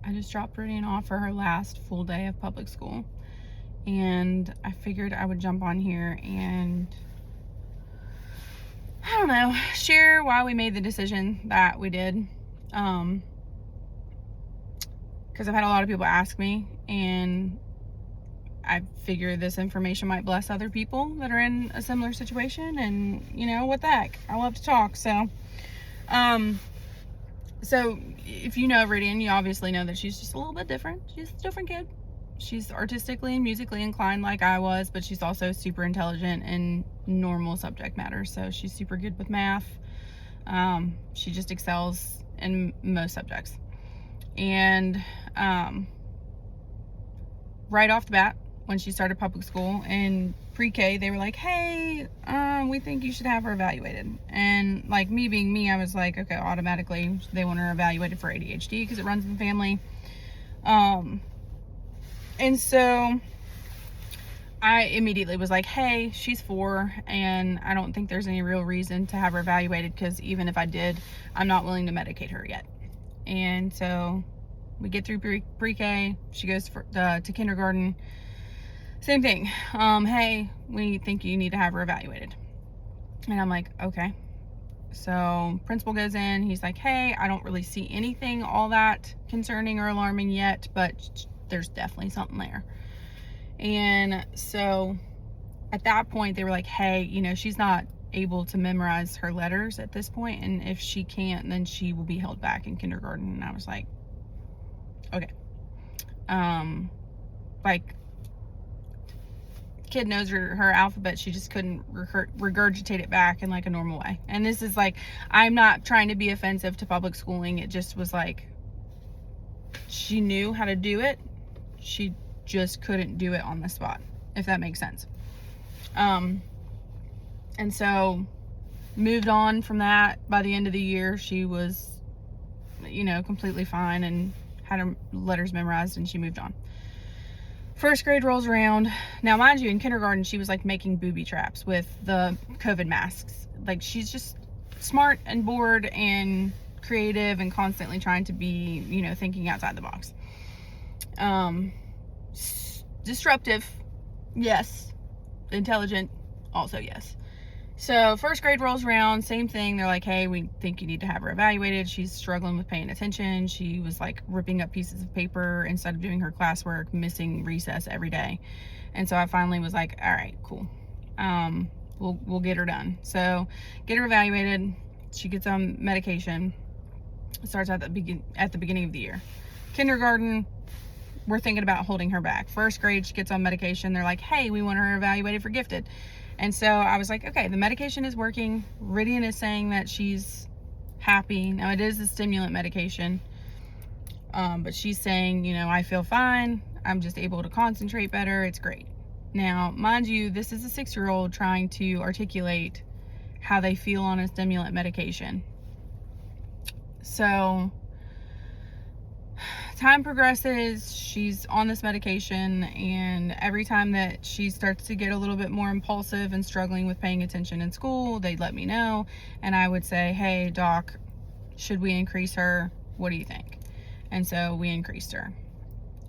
I just dropped Rhydian off for her last full day of public school. And I figured I would jump on here and, I don't know, share why we made the decision that we did. Because I've had a lot of people ask me, and I figure this information might bless other people that are in a similar situation, and you know, what the heck, I love to talk. So if you know Rhydian, you obviously know that she's just a little bit different. She's a different kid. She's artistically and musically inclined like I was, but she's also super intelligent in normal subject matter. So she's super good with math. She just excels in most subjects. And right off the bat, when she started public school in pre-K, they were like, hey, we think you should have her evaluated. And like, me being me, I was like, okay, automatically they want her evaluated for ADHD because it runs in the family. And so I immediately was like, hey, she's 4, and I don't think there's any real reason to have her evaluated, because even if I did, I'm not willing to medicate her yet. And so we get through pre-K, she goes to kindergarten. Same thing. Hey, we think you need to have her evaluated. And I'm like, okay. So principal goes in, he's like, hey, I don't really see anything all that concerning or alarming yet, but there's definitely something there. And so at that point, they were like, hey, you know, she's not able to memorize her letters at this point, and if she can't, then she will be held back in kindergarten. And I was like, okay. Like, kid knows her alphabet, she just couldn't regurgitate it back in like a normal way. And this is like, I'm not trying to be offensive to public schooling, it just was like, she knew how to do it, she just couldn't do it on the spot, if that makes sense. And so moved on from that. By the end of the year, she was, you know, completely fine and had her letters memorized, and she moved on. First grade rolls around. Now, mind you, in kindergarten, she was like making booby traps with the COVID masks. Like, she's just smart and bored and creative and constantly trying to be, you know, thinking outside the box. Disruptive, yes. Intelligent, also yes. So first grade rolls around, same thing. They're like, hey, we think you need to have her evaluated. She's struggling with paying attention. She was like ripping up pieces of paper instead of doing her classwork, missing recess every day. And so I finally was like, all right, cool. We'll get her done. So get her evaluated. She gets on medication. It starts at the beginning of the year. Kindergarten, we're thinking about holding her back. First grade, she gets on medication. They're like, hey, we want her evaluated for gifted. And so I was like, okay, the medication is working. Rhydian is saying that she's happy. Now, it is a stimulant medication, but she's saying, you know, I feel fine. I'm just able to concentrate better. It's great. Now, mind you, this is a 6-year-old trying to articulate how they feel on a stimulant medication. So time progresses, she's on this medication, and every time that she starts to get a little bit more impulsive and struggling with paying attention in school, they'd let me know, and I would say, hey, doc, should we increase her? What do you think? And so we increased her.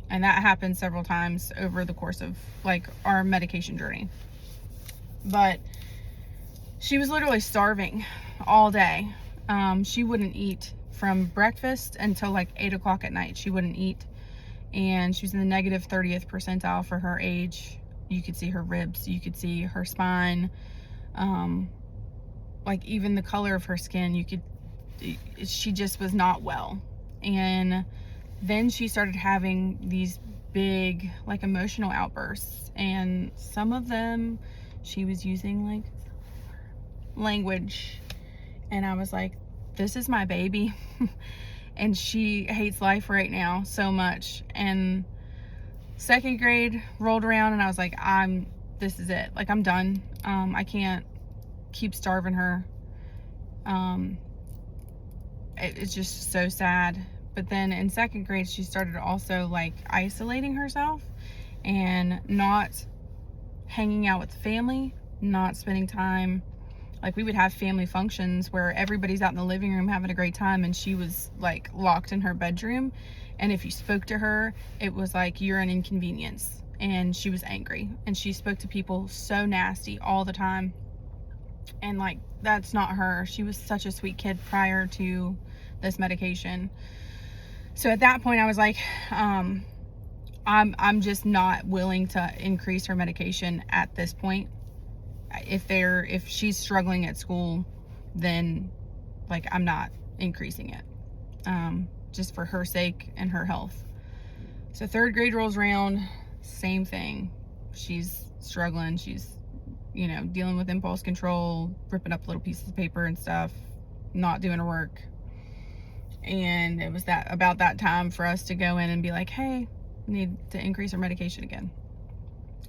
And that happened several times over the course of like our medication journey. But she was literally starving all day. She wouldn't eat from breakfast until like 8 o'clock at night. She wouldn't eat, and she was in the negative 30th percentile for her age. You could see her ribs, you could see her spine, like even the color of her skin, she just was not well. And then she started having these big like emotional outbursts, and some of them she was using like language, and I was like, this is my baby. And she hates life right now so much. And second grade rolled around, and I was like, this is it. Like, I'm done. I can't keep starving her. It's just so sad. But then in second grade, she started also like isolating herself and not hanging out with the family, not spending time Like, we would have family functions where everybody's out in the living room having a great time, and she was like locked in her bedroom, and if you spoke to her, it was like you're an inconvenience. And she was angry, and she spoke to people so nasty all the time, and like, that's not her. She was such a sweet kid prior to this medication. So at that point I was like, I'm just not willing to increase her medication at this point. If she's struggling at school, then like, I'm not increasing it, just for her sake and her health. So 3rd grade rolls around, same thing. She's struggling. She's, you know, dealing with impulse control, ripping up little pieces of paper and stuff, not doing her work. And it was about that time for us to go in and be like, hey, we need to increase her medication again.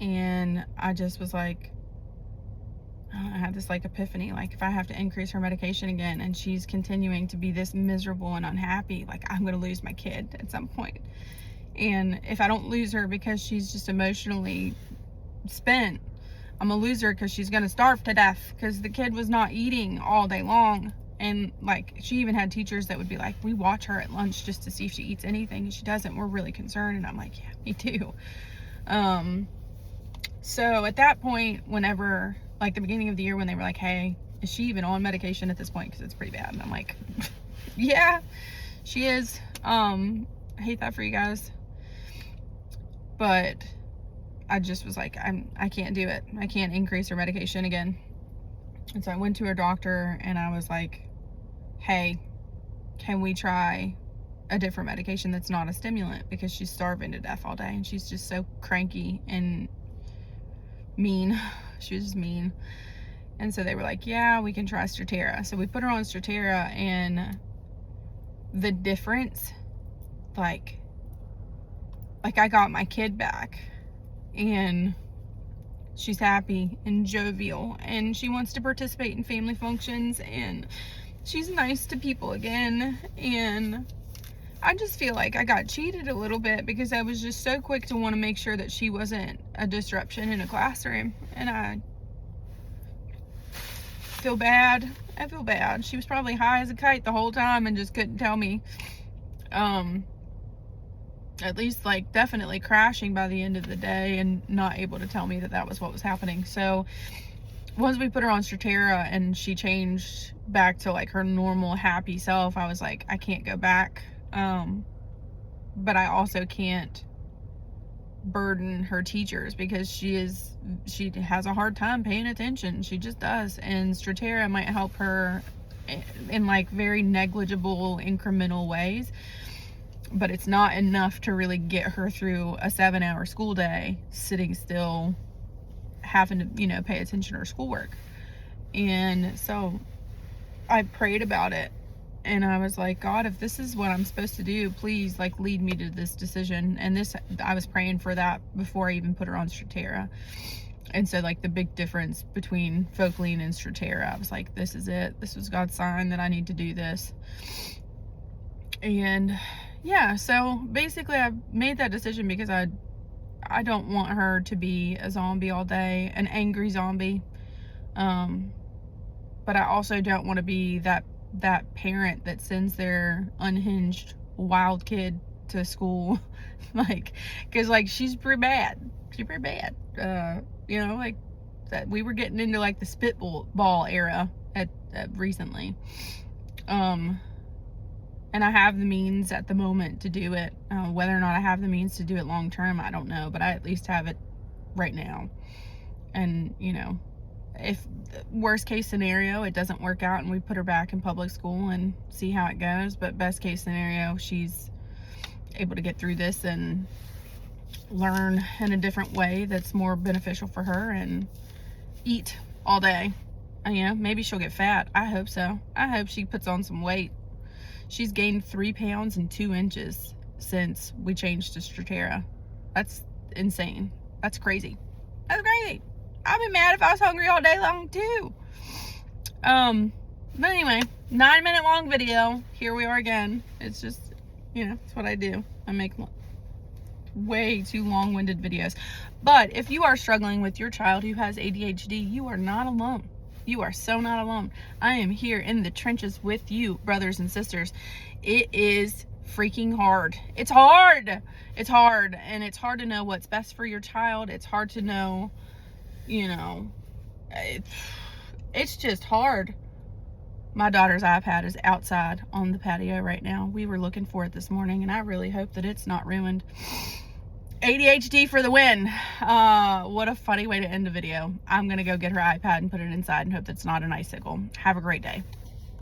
And I just was like, I had this like epiphany, like, if I have to increase her medication again and she's continuing to be this miserable and unhappy, like, I'm gonna lose my kid at some point. And if I don't lose her because she's just emotionally spent, I'm gonna lose her because she's gonna starve to death, because the kid was not eating all day long. And like, she even had teachers that would be like, we watch her at lunch just to see if she eats anything, and she doesn't. We're really concerned. And I'm like, yeah, me too. So at that point, whenever, like, the beginning of the year, when they were like, hey, is she even on medication at this point, because it's pretty bad? And I'm like, yeah, she is. I hate that for you guys. But I just was like, I can't do it. I can't increase her medication again. And so I went to her doctor and I was like, hey, can we try a different medication that's not a stimulant, because she's starving to death all day and she's just so cranky and mean. She was just mean. And so they were like, yeah, we can try Strattera. So we put her on Strattera, and the difference, like I got my kid back, and she's happy and jovial, and she wants to participate in family functions, and she's nice to people again. And I just feel like I got cheated a little bit, because I was just so quick to want to make sure that she wasn't a disruption in a classroom. And I feel bad. I feel bad. She was probably high as a kite the whole time and just couldn't tell me. At least, like, definitely crashing by the end of the day and not able to tell me that that was what was happening. So once we put her on Strattera and she changed back to like her normal happy self, I was like, I can't go back. But I also can't burden her teachers, because she has a hard time paying attention. She just does. And Strattera might help her in like very negligible incremental ways, but it's not enough to really get her through a 7-hour school day sitting still, having to, you know, pay attention to her schoolwork. And so I prayed about it, and I was like, God, if this is what I'm supposed to do, please, like, lead me to this decision. And this, I was praying for that before I even put her on Strattera. And so, like, the big difference between Focaline and Strattera, I was like, this is it. This was God's sign that I need to do this. And yeah, so basically I made that decision because I don't want her to be a zombie all day, an angry zombie. But I also don't want to be that parent that sends their unhinged wild kid to school. Like, because like, she's pretty bad. You know, like, that we were getting into like the spitball era at recently. And I have the means at the moment to do it. Whether or not I have the means to do it long term, I don't know, but I at least have it right now. And, you know, if worst case scenario, it doesn't work out and we put her back in public school and see how it goes. But best case scenario, she's able to get through this and learn in a different way that's more beneficial for her, and eat all day. And, you know, maybe she'll get fat. I hope so. I hope she puts on some weight. She's gained 3 pounds and 2 inches since we changed to Strattera. That's insane. That's crazy. That's crazy. I'd be mad if I was hungry all day long too. But anyway, 9-minute long video. Here we are again. It's just, you know, it's what I do. I make way too long-winded videos. But if you are struggling with your child who has ADHD, you are not alone. You are so not alone. I am here in the trenches with you, brothers and sisters. It is freaking hard. It's hard. It's hard. And it's hard to know what's best for your child. It's hard to know, you know, it's just hard. My daughter's iPad is outside on the patio right now. We were looking for it this morning, and I really hope that it's not ruined. ADHD for the win. What a funny way to end the video. I'm going to go get her iPad and put it inside and hope that's not an icicle. Have a great day.